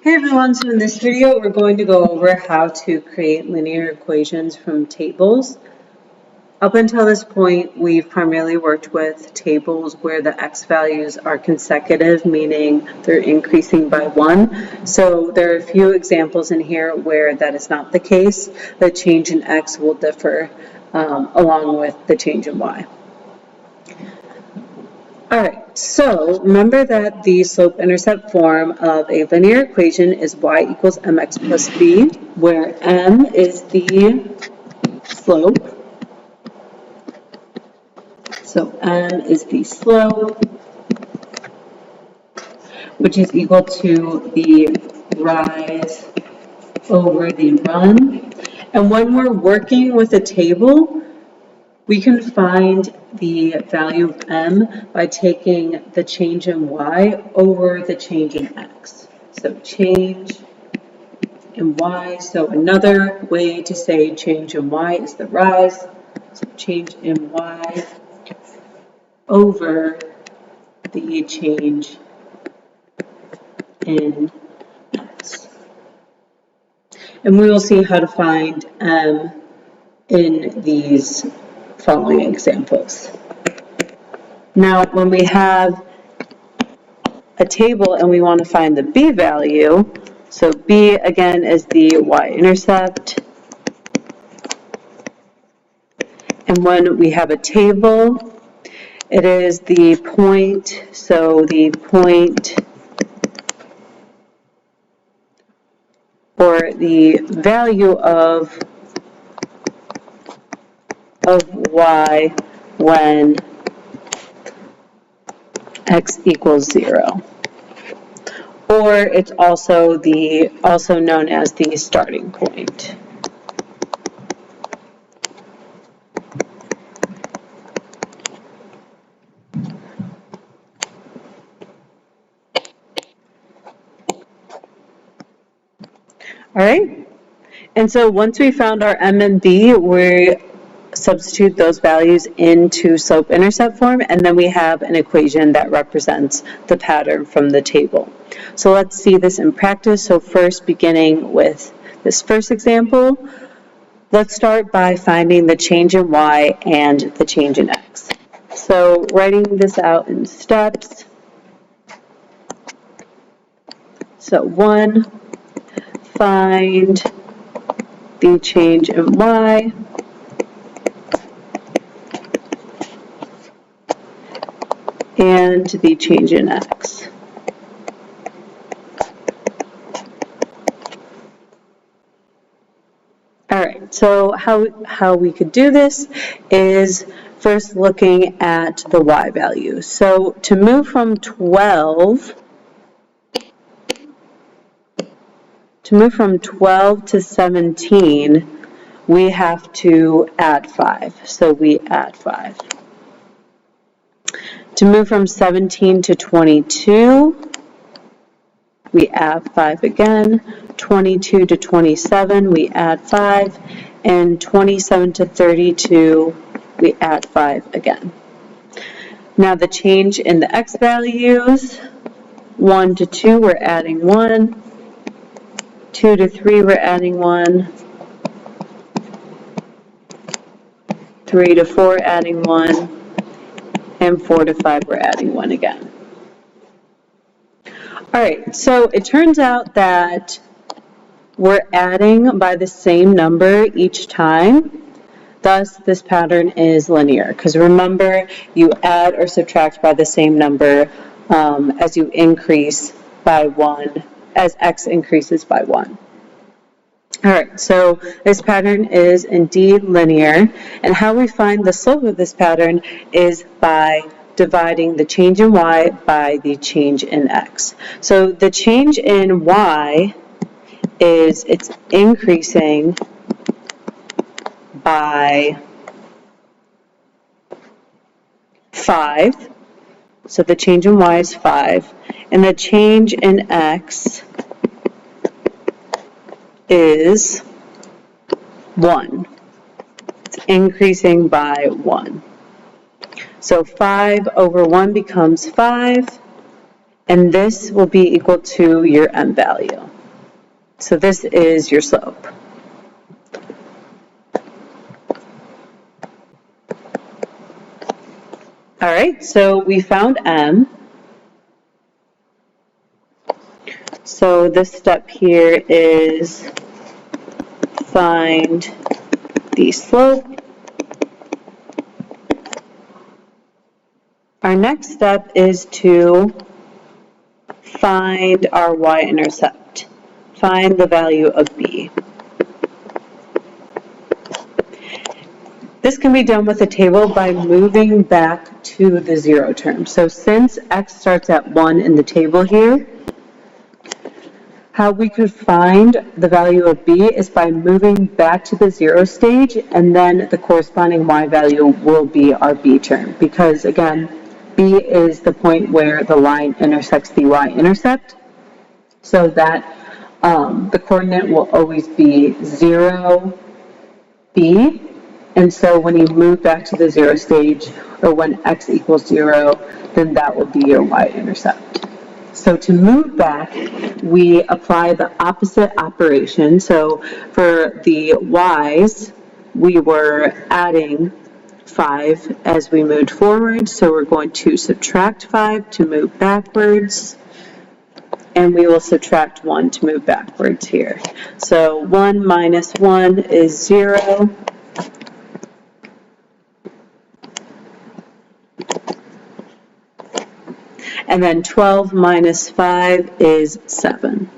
Hey everyone, so in this video we're going to go over how to create linear equations from tables. Up until this point we've primarily worked with tables where the x values are consecutive, meaning they're increasing by 1. So there are a few examples in here where that is not the case. The change in x will differ along with the change in y. Alright, so remember that the slope-intercept form of a linear equation is y equals mx plus b, where m is the slope. So m is the slope, which is equal to the rise over the run. And when we're working with a table, we can find the value of m by taking the change in y over the change in x. So change in y, so another way to say change in y is the rise. So change in y over the change in x. And we will see how to find m in these following examples. Now, when we have a table and we want to find the b value, so b again is the y-intercept, and when we have a table, it is the point, so the point or the value of y when x equals 0. Or it's also known as the starting point. All right, and so once we found our m and b, we substitute those values into slope-intercept form, and then we have an equation that represents the pattern from the table. So let's see this in practice. So first, beginning with this first example, let's start by finding the change in y and the change in x. So writing this out in steps. So 1, find the change in y and the change in x. All right, so how we could do this is first looking at the y value. So to move from 12 to 17, we have to add 5. So we add 5. To move from 17 to 22, we add 5 again. 22 to 27, we add 5. And 27 to 32, we add 5 again. Now the change in the x values, 1 to 2, we're adding 1. 2 to 3, we're adding 1. 3 to 4, adding 1. And 4 to 5, we're adding 1 again. All right, so it turns out that we're adding by the same number each time. Thus, this pattern is linear, because remember, you add or subtract by the same number as you increase by 1, as x increases by 1. All right, so this pattern is indeed linear, and how we find the slope of this pattern is by dividing the change in y by the change in x. So the change in y is it's increasing by 5, so the change in y is 5, and the change in x is 1. It's increasing by 1. So 5 over 1 becomes 5, and this will be equal to your m value. So this is your slope. All right, so we found m. So this step here is find the slope. Our next step is to find our y-intercept. Find the value of b. This can be done with a table by moving back to the 0 term. So since x starts at 1 in the table here, how we could find the value of b is by moving back to the 0 stage, and then the corresponding y value will be our b term, because again, b is the point where the line intersects the y-intercept, so that the coordinate will always be 0, b, and so when you move back to the 0 stage, or when x equals 0, then that will be your y-intercept. So to move back, we apply the opposite operation. So for the y's, we were adding 5 as we moved forward, so we're going to subtract 5 to move backwards, and we will subtract 1 to move backwards here. So 1 minus 1 is 0. And then 12 minus 5 is 7.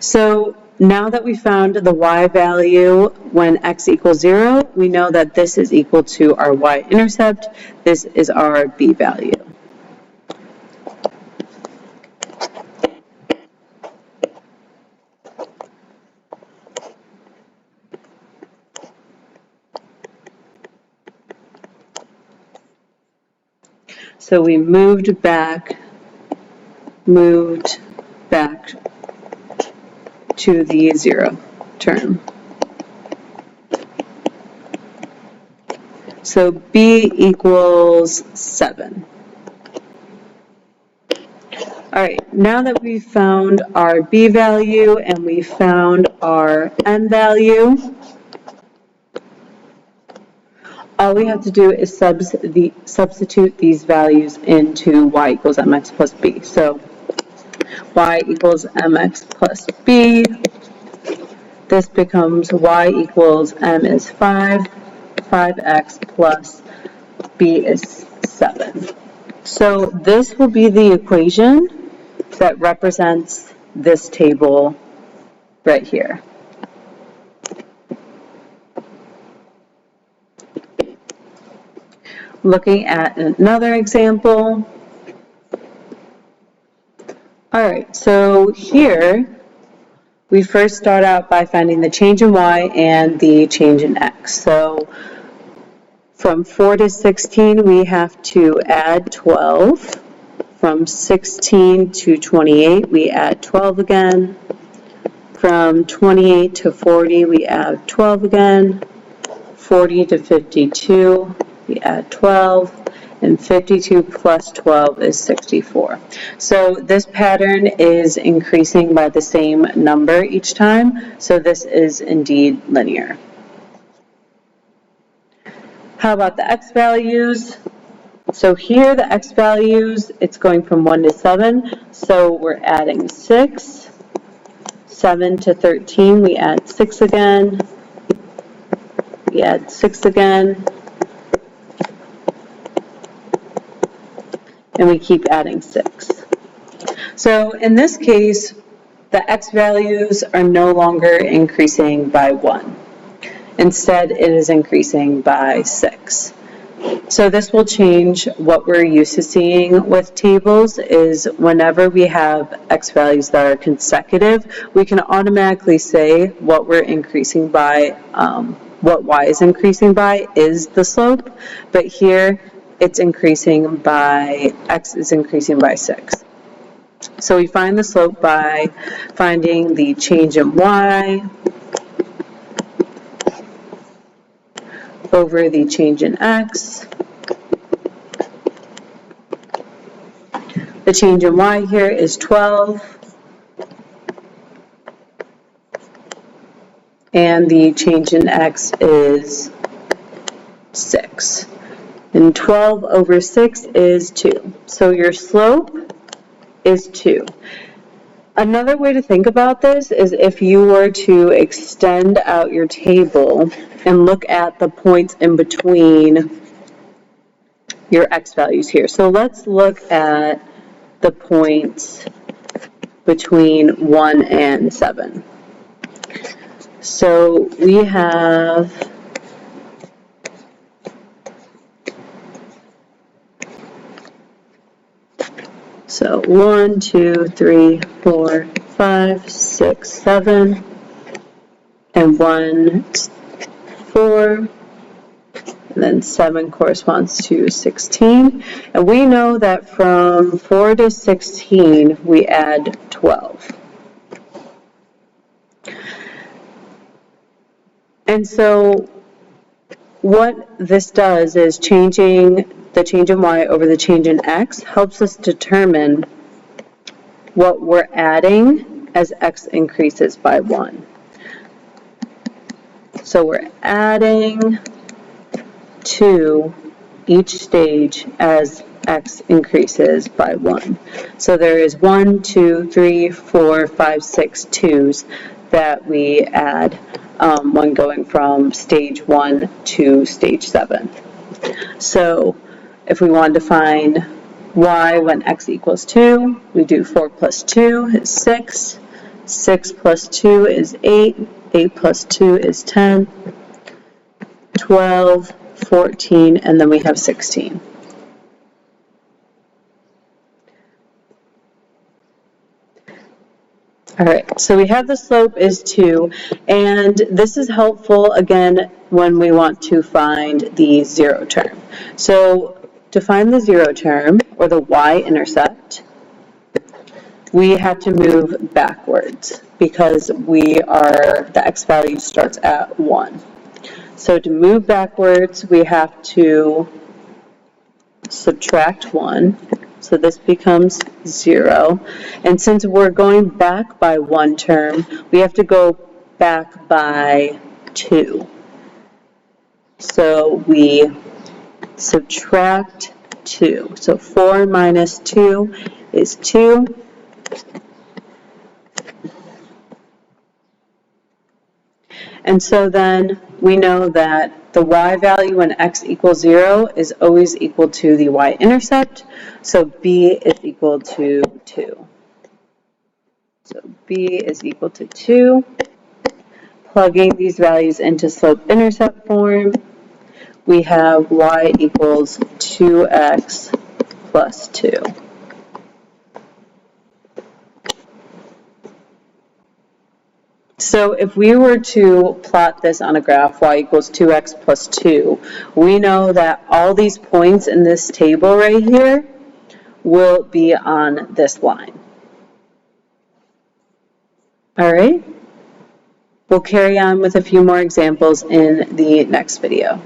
So now that we found the y value when x equals 0, we know that this is equal to our y-intercept. This is our b value. So we moved back to the 0 term. So b equals 7. All right, now that we've found our b value and we found our n value, all we have to do is substitute these values into y equals mx plus b. So y equals mx plus b. This becomes y equals m is 5x plus b is 7. So this will be the equation that represents this table right here. Looking at another example. All right, so here we first start out by finding the change in y and the change in x. So from 4 to 16, we have to add 12. From 16 to 28, we add 12 again. From 28 to 40, we add 12 again. 40 to 52, we add 12. And 52 plus 12 is 64. So this pattern is increasing by the same number each time, so this is indeed linear. How about the x values? So here the x values, it's going from 1 to 7, so we're adding 6. 7 to 13, we add 6 again. We add 6 again. And we keep adding 6. So in this case, the x values are no longer increasing by 1. Instead, it is increasing by 6. So this will change what we're used to seeing with tables is whenever we have x values that are consecutive, we can automatically say what we're increasing by, what y is increasing by is the slope, but here it's increasing by, x is increasing by 6. So we find the slope by finding the change in y over the change in x The change in y here is 12. And the change in x is 6. And 12 over 6 is 2. So your slope is 2. Another way to think about this is if you were to extend out your table and look at the points in between your x values here. So let's look at the points between 1 and 7. So we have So 1, 2, 3, 4, 5, 6, 7, and 1, 4, and then 7 corresponds to 16. And we know that from 4 to 16, we add 12. And so what this does is changing the change in y over the change in x helps us determine what we're adding as x increases by 1. So we're adding to each stage as x increases by 1. So there is 1, 2, 3, 4, 5, 6 2's that we add when going from stage 1 to stage 7. So if we wanted to find y when x equals 2, we do 4 plus 2 is 6, 6 plus 2 is 8, 8 plus 2 is 10, 12, 14, and then we have 16. All right, so we have the slope is 2, and this is helpful, again, when we want to find the zero term. So to find the zero term, or the y-intercept, we have to move backwards because the x value starts at 1. So to move backwards, we have to subtract 1. So this becomes 0. And since we're going back by 1 term, we have to go back by 2. So we subtract 2. So 4 minus 2 is 2. And so then we know that the y value when x equals 0 is always equal to the y-intercept. So b is equal to 2. So b is equal to 2. Plugging these values into slope-intercept form, we have y equals 2x plus 2. So if we were to plot this on a graph, y equals 2x plus 2, we know that all these points in this table right here will be on this line. All right? We'll carry on with a few more examples in the next video.